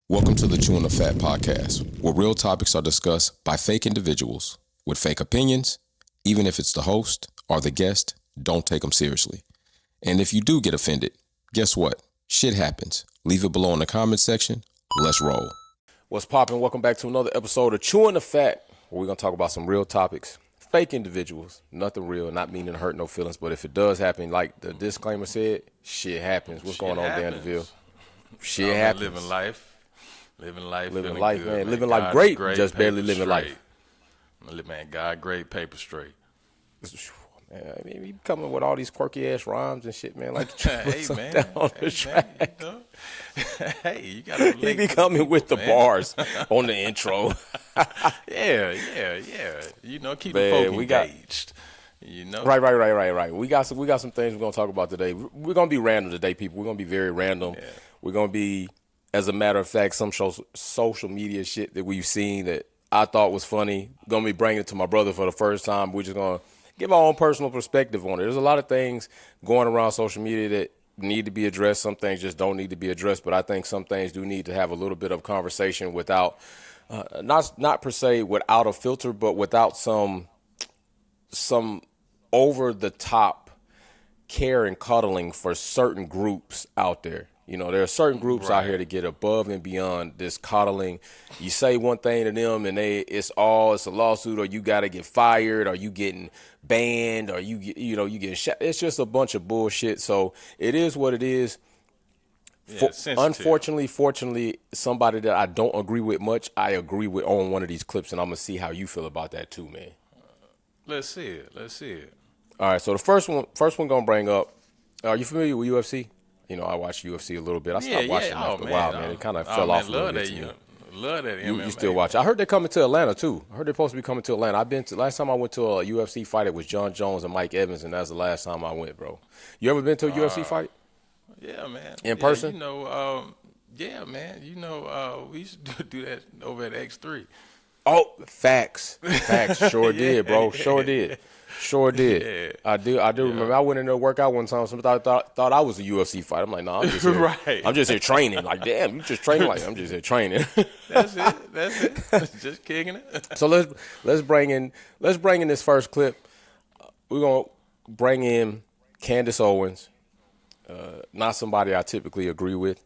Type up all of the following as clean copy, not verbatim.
Welcome to the Chewn podcast, where real topics are discussed by fake individuals with fake opinions. Even if it's the host or the guest, don't take them seriously. And if you do get offended, guess what? Shit happens. Leave it below in the comment section. Let's roll. What's poppin'? Welcome back to another episode of Chewing the Fat, where we're going to talk about some real topics. Fake individuals, nothing real, not meaning to hurt no feelings, but if it does happen, like the disclaimer said, shit happens. What's going on, Dan DeVille? Shit happens. Living life, Living life, good, man. Living life great, just barely living straight. life. Man, God great, paper straight. Man, I mean, you coming with all these quirky ass rhymes and shit, man. Like, Hey, man. track. You know? Hey, you got to He be coming with the bars on the intro. Yeah. You know, keep Man, the folk we got- engaged. You know? Right. We got some things we're gonna talk about today. We're gonna be random today, people. We're gonna be very random. Yeah. We're gonna be, as a matter of fact, some social media shit that we've seen that I thought was funny. Gonna be bringing it to my brother for the first time. We're just gonna give our own personal perspective on it. There's a lot of things going around social media that need to be addressed. Some things just don't need to be addressed, but I think some things do need to have a little bit of conversation without, not per se without a filter, but without some over the top care and cuddling for certain groups out there. You know, there are certain groups out here that get above and beyond this coddling. You say one thing to them and it's a lawsuit, or you got to get fired, or you getting banned, or you getting shot. It's just a bunch of bullshit. So it is what it is. Yeah, Unfortunately, fortunately, somebody that I don't agree with much, I agree with on one of these clips, and I'm gonna see how you feel about that too, man. Let's see it. All right, so the first one gonna bring up. Are you familiar with UFC? You know, I watched UFC a little bit. I stopped watching it after a while, man. It kind of fell off a little bit to me. Love that You MMA. still watch it. I heard they're coming to Atlanta too. I heard they're supposed to be coming to Atlanta. Last time I went to a UFC fight, it was John Jones and Mike Evans, and that's the last time I went, bro. You ever been to a UFC fight? Yeah, man. In person? You know, yeah, man. You know, we used to do that over at X3. Oh, facts. Sure did, bro. Sure did. Yeah. I do remember. I went in there to work out one time. Somebody thought I was a UFC fight. I'm like, no, I'm just here. Right. I'm just here training. Like, damn, you just training? Like, I'm just here training. That's it. Just kicking it. So let's bring in this first clip. We're gonna bring in Candace Owens. Not somebody I typically agree with.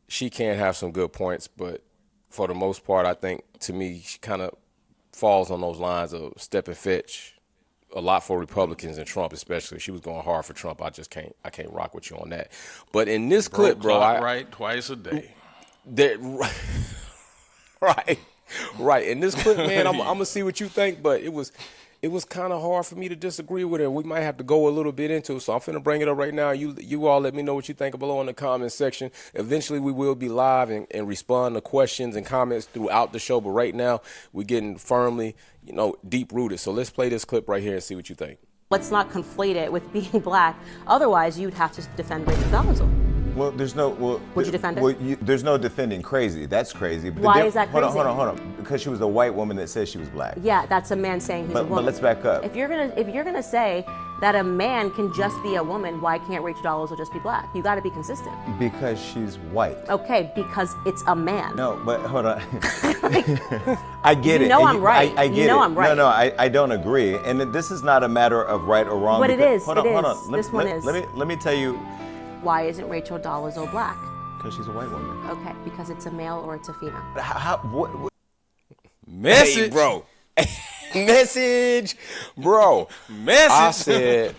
She can have some good points, but for the most part, I think to me she kind of falls on those lines of step and fetch a lot for Republicans and Trump especially. She was going hard for Trump. I can't rock with you on that. But in this clip, bro, right twice a day. Right. In this clip, man, I'm gonna see what you think, but it was kind of hard for me to disagree with it. We might have to go a little bit into it, so I'm finna bring it up right now. You all let me know what you think below in the comment section. Eventually, we will be live and respond to questions and comments throughout the show, but right now, we're getting firmly, deep-rooted. So let's play this clip right here and see what you think. Let's not conflate it with being black. Otherwise, you'd have to defend Rachel Dolezal. Well, there's no. Well, Would you defend her? There's no defending crazy. That's crazy. But Why is that crazy? Hold on. Because she was a white woman that says she was black. Yeah, that's a man saying he's a woman. But let's back up. If you're gonna say that a man can just be a woman, why can't Rachel Dolezal just be black? You got to be consistent. Because she's white. Okay, because it's a man. No, but hold on. I get it. You know I'm right. I get You know it. I'm right. No, I don't agree. And this is not a matter of right or wrong. But it is. Hold on. This one is. Let me tell you. Why isn't Rachel Dolezal black? Because she's a white woman. Okay, because it's a male or it's a female. What? Hey, Message, bro. Message, bro. Message. I said,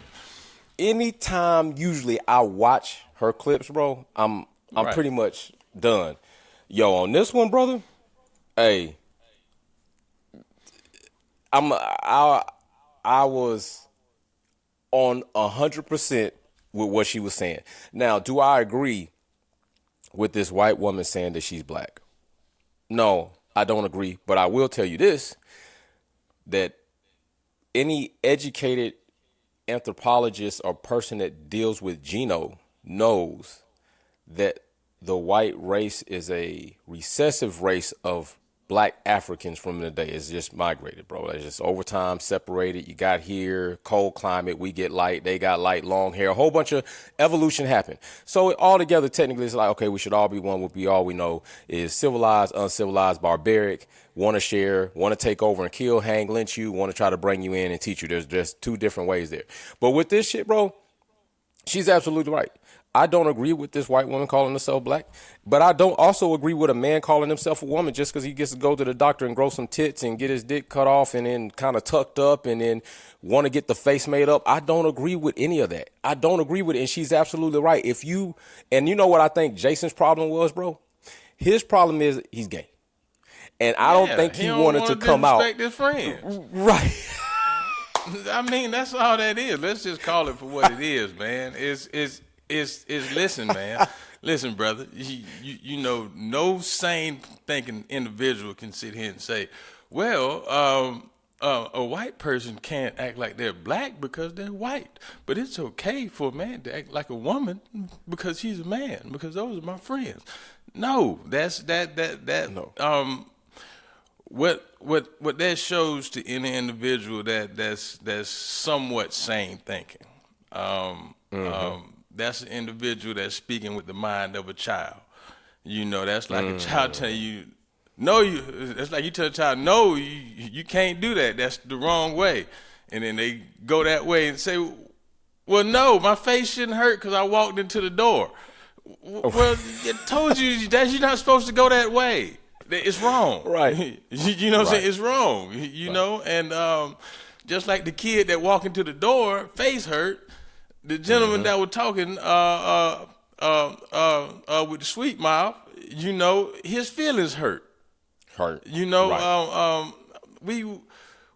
anytime usually I watch her clips, bro, I'm Right. pretty much done. Yo, on this one, brother, hey, I was on 100% with what she was saying. Now, do I agree with this white woman saying that she's black? No, I don't agree. But I will tell you this, that any educated anthropologist or person that deals with geno knows that the white race is a recessive race of black Africans from the day is just migrated, bro. It's just over time separated. You got here, cold climate, we get light, they got light, long hair, a whole bunch of evolution happened. So all together, technically, it's like, okay, we should all be one. What we all we know is civilized, uncivilized, barbaric, want to share, want to take over and kill, hang, lynch you, want to try to bring you in and teach you. There's just two different ways there. But with this shit, bro, she's absolutely right. I don't agree with this white woman calling herself black, but I don't also agree with a man calling himself a woman just because he gets to go to the doctor and grow some tits and get his dick cut off and then kind of tucked up and then want to get the face made up. I don't agree with any of that. I don't agree with it. And she's absolutely right. And you know what I think Jason's problem was, bro? His problem is he's gay. And I don't think he wanted to come out. His friends. Right. I mean, that's all that is. Let's just call it for what it is, man. Listen, man. Listen, brother. You know, no sane thinking individual can sit here and say, well, a white person can't act like they're black because they're white, but it's okay for a man to act like a woman because he's a man, because those are my friends. No, no. What that shows to any individual that's somewhat sane thinking. That's an individual that's speaking with the mind of a child. You know, that's like a child telling you, that's like you tell a child, no, you can't do that. That's the wrong way. And then they go that way and say, well, no, my face shouldn't hurt because I walked into the door. Well, I told you that you're not supposed to go that way. It's wrong. Right. You know what I'm saying? It's wrong. You know, and just like the kid that walked into the door, face hurt, the gentleman that was talking with the sweet mouth, you know, his feelings hurt. You know, right.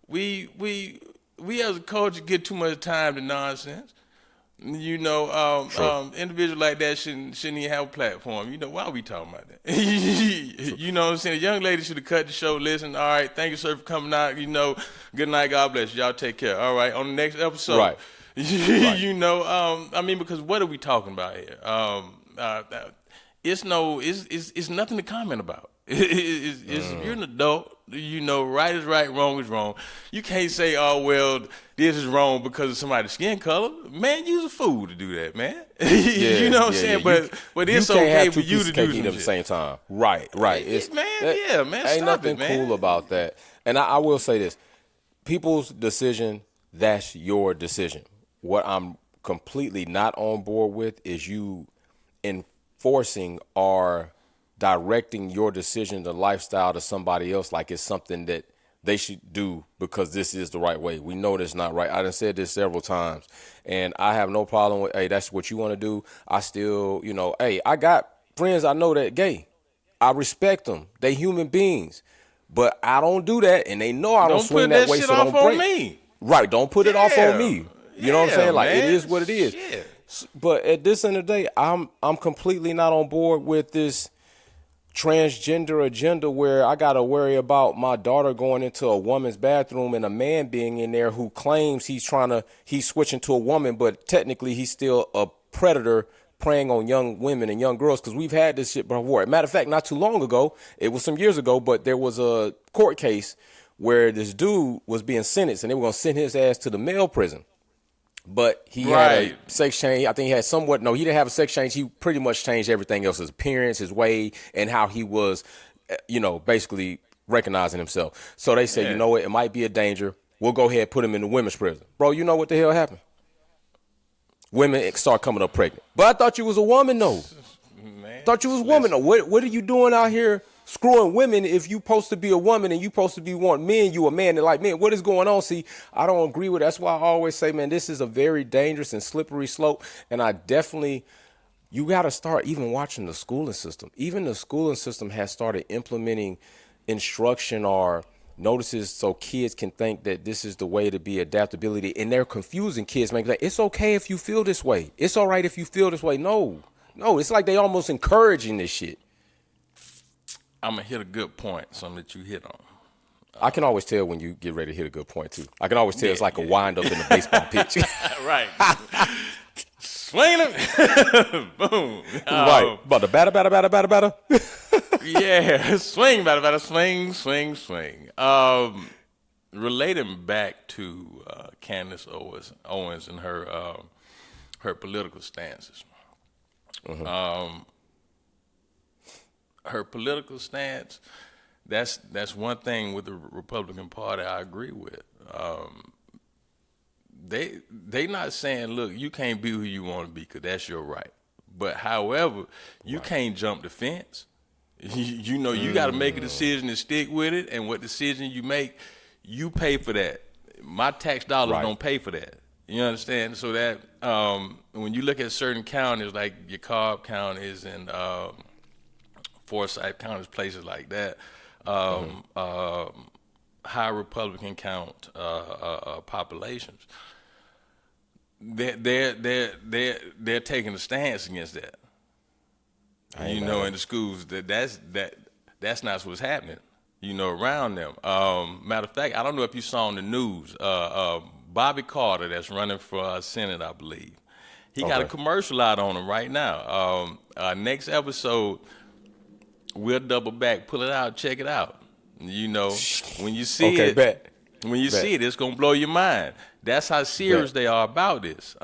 We as a culture get too much time to nonsense. You know, individual like that shouldn't even have a platform. You know, why are we talking about that? You know what I'm saying? The young lady should have cut the show. Listen, all right, thank you, sir, for coming out. You know, good night, God bless you. Y'all take care. All right, on the next episode. Right. You know, I mean, because what are we talking about here? It's nothing to comment about. If you're an adult, you know, right is right, wrong is wrong. You can't say, oh, well, this is wrong because of somebody's skin color. Man, you's a fool to do that, man. You know what I'm saying? But it's okay for you to do it at the same time. Right. It's, man, ain't stop nothing it, man. cool about that. And I will say this. People's decision, that's your decision. What I'm completely not on board with is you enforcing or directing your decision to lifestyle to somebody else like it's something that they should do because this is the right way. We know that's not right. I done said this several times, and I have no problem with, hey, that's what you want to do. I still, you know, hey, I got friends I know that gay. I respect them. They human beings. But I don't do that, and they know I don't swing that way, so don't break. Me. Right, don't put it off on me. You know what I'm saying? Like, man. it is what it is. Yeah. But at this end of the day, I'm completely not on board with this transgender agenda where I got to worry about my daughter going into a woman's bathroom and a man being in there who claims he's switching to a woman, but technically he's still a predator preying on young women and young girls, because we've had this shit before. Matter of fact, not too long ago, it was some years ago, but there was a court case where this dude was being sentenced and they were going to send his ass to the male prison. But he had a sex change. I think he had he didn't have a sex change. He pretty much changed everything else, his appearance, his way, and how he was, you know, basically recognizing himself. So they said, you know what, it might be a danger. We'll go ahead and put him in the women's prison. Bro, you know what the hell happened? Women start coming up pregnant. But I thought you was a woman, though. Man, Thought you was a woman, though. What are you doing out here screwing women if you supposed to be a woman and you supposed to be want men, you a man that like men? What is going on? See, I don't agree with it. That's why I always say, man, this is a very dangerous and slippery slope. And you got to start even watching the schooling system. Even the schooling system has started implementing instruction or notices so kids can think that this is the way to be adaptability. And they're confusing kids. Like, it's okay if you feel this way. It's all right if you feel this way. No, it's like they almost encouraging this shit. I'm going to hit a good point, something that you hit on. I can always tell when you get ready to hit a good point, too. I can always tell it's like a wind up in a baseball pitch. Right. Swing it. Boom. Right. About the batter. Yeah, swing, bada, swing, swing, swing. Relating back to Candace Owens and her political stances. Her political stance, that's one thing with the Republican Party I agree with. They not saying, look, you can't be who you want to be because that's your right. But however, you can't jump the fence. You know, you got to make a decision and stick with it. And what decision you make, you pay for that. My tax dollars don't pay for that. You understand? So that when you look at certain counties, like your Cobb counties and Forsyth counties, places like that, high Republican count populations, they're taking a stance against that. You know, in the schools, that's not what's happening. You know, around them. Matter of fact, I don't know if you saw on the news, Bobby Carter, that's running for Senate, I believe. He got a commercial out on him right now. Next episode, we'll double back, pull it out, check it out. You know, when you see it, see it, it's gonna blow your mind. That's how serious they are about this.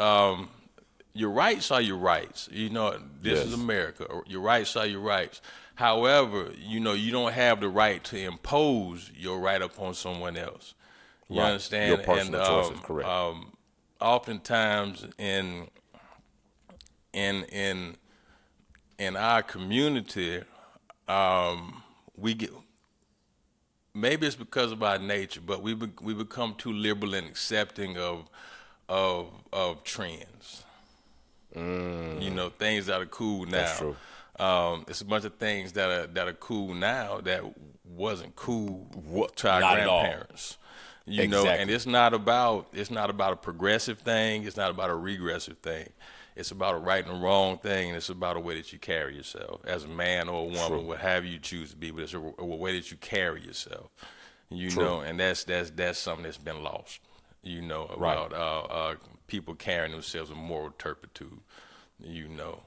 Your rights are your rights. You know, this is America. Your rights are your rights. However, you know, you don't have the right to impose your right upon someone else. You understand? Your personal choices, correct. Oftentimes in our community, we get, maybe it's because of our nature, but we become too liberal and accepting of trends. You know, things that are cool now. That's true. It's a bunch of things that are cool now that wasn't cool to our Not at all. grandparents. You know, and it's not about a progressive thing. It's not about a regressive thing. It's about a right and a wrong thing, and it's about a way that you carry yourself as a man or a woman, whatever you choose to be. But it's a way that you carry yourself. You know, and that's something that's been lost. You know, about people carrying themselves with moral turpitude. You know,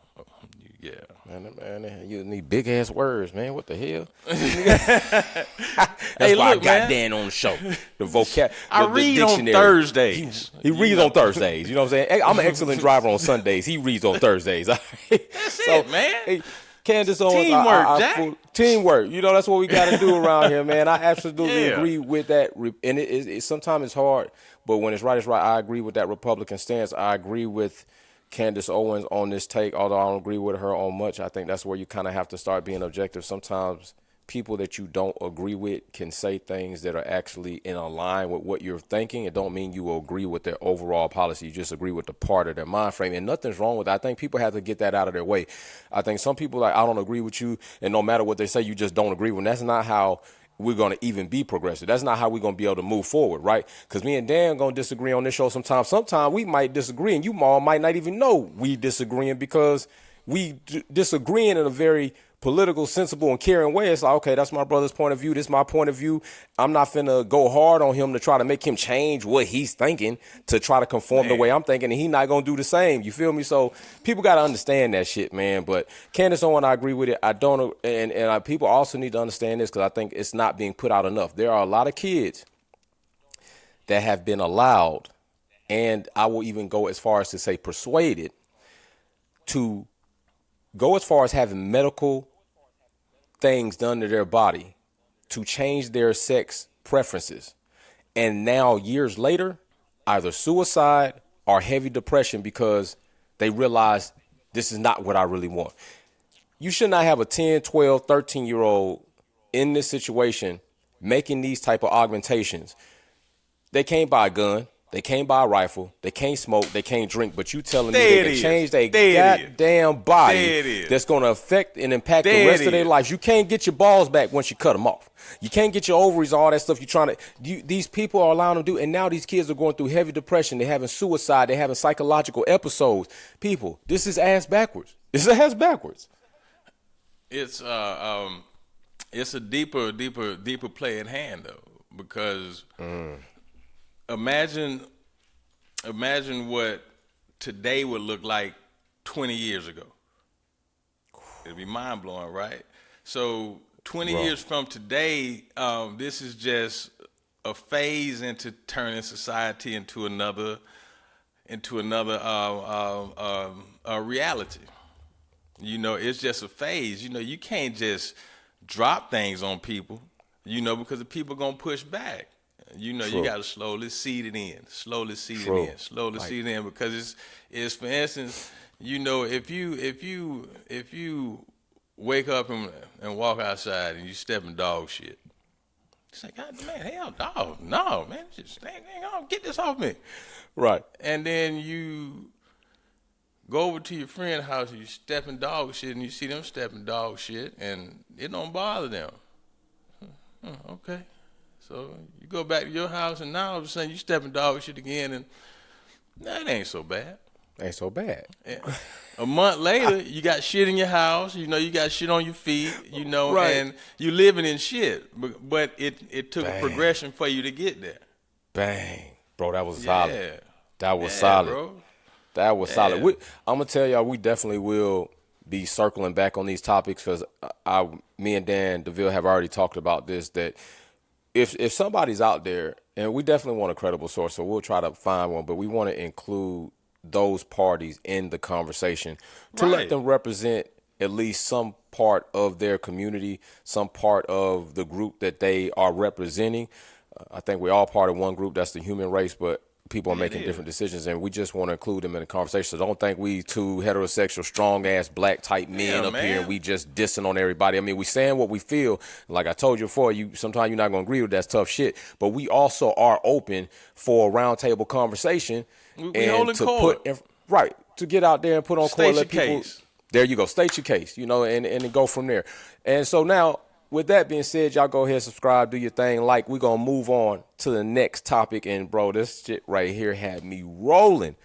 Man, you need big ass words, man. What the hell? Hey, why look, I got man. Dan on the show. The vocab. I read on Thursdays. He reads on Thursdays. You know what I'm saying? I'm an excellent driver on Sundays. He reads on Thursdays. That's it, man. Hey, Candace Owens, Teamwork, Jack. Teamwork. You know, that's what we got to do around here, man. I absolutely agree with that. And it sometimes it's hard, but when it's right, I agree with that Republican stance. I agree with Candace Owens on this take, although I don't agree with her on much. I think that's where you kind of have to start being objective. Sometimes people that you don't agree with can say things that are actually in line with what you're thinking. It don't mean you will agree with their overall policy. You just agree with the part of their mind frame, and nothing's wrong with that. I think people have to get that out of their way. I think some people like, I don't agree with you, and no matter what they say, you just don't agree with them. That's not how we're going to even be progressive. That's not how we're going to be able to move forward, right? Because me and Dan going to disagree on this show sometimes. Sometimes we might disagree, and you all might not even know we disagreeing because we disagreeing in a very political, sensible, and caring way. It's like, okay, that's my brother's point of view. This is my point of view. I'm not finna go hard on him to try to make him change what he's thinking to try to conform the way I'm thinking, and he not gonna do the same. You feel me? So people gotta understand that shit, man. But Candace Owens, I agree with it. I don't, and people also need to understand this because I think it's not being put out enough. There are a lot of kids that have been allowed, and I will even go as far as to say persuaded, to go as far as having medical things done to their body to change their sex preferences. And now years later, either suicide or heavy depression because they realize this is not what I really want. You should not have a 10, 12, 13-year-old in this situation making these type of augmentations. They can't buy a gun. They can't buy a rifle. They can't smoke. They can't drink. But you telling me they can change their goddamn body that's going to affect and impact the rest of their lives. You can't get your balls back once you cut them off. You can't get your ovaries, all that stuff you're trying to. These people are allowing them to do. And now these kids are going through heavy depression. They're having suicide. They're having psychological episodes. People, this is ass backwards. This is ass backwards. It's a deeper play at hand, though, because imagine what today would look like 20 years ago. It'd be mind blowing, right? So 20 Bro. years from today, this is just a phase into turning society into another reality. You know, it's just a phase. You know, you can't just drop things on people, you know, because the people going to push back. You know, True. you got to slowly seed it in, seed it in, because it's for instance, you know, if you wake up and walk outside and you step in dog shit, it's like, God, man, hell, dog, no, man, just hang on, get this off me. Right. And then you go over to your friend's house and you step in dog shit and you see them stepping dog shit and it don't bother them. Okay. So you go back to your house and now all of a sudden you stepping dog shit again and that ain't so bad. Ain't so bad. And a month later, you got shit in your house, you know, you got shit on your feet, you know, Right. and you living in shit. But it took Bang. a progression for you to get there. Bang. Bro, that was solid. Yeah. That was Yeah, solid. bro. That was Yeah. solid. I'm gonna tell y'all, we definitely will be circling back on these topics because me and Dan DeVille have already talked about this. That if somebody's out there, and we definitely want a credible source, so we'll try to find one, but we want to include those parties in the conversation to let Right. them represent at least some part of their community, some part of the group that they are representing. I think we're all part of one group, that's the human race, but people are making is. different decisions, and we just want to include them in the conversation. So don't think we two heterosexual, strong-ass, black-type men Yeah, up here man. and we just dissing on everybody. I mean, we saying what we feel. Like I told you before, sometimes you're not going to agree with that's tough shit, but we also are open for a roundtable conversation. We and holding to court. to get out there and put on State court, your let people. case. There you go, state your case, you know, and go from there. And so now, with that being said, y'all go ahead, subscribe, do your thing. Like, we're gonna move on to the next topic, and bro, this shit right here had me rolling.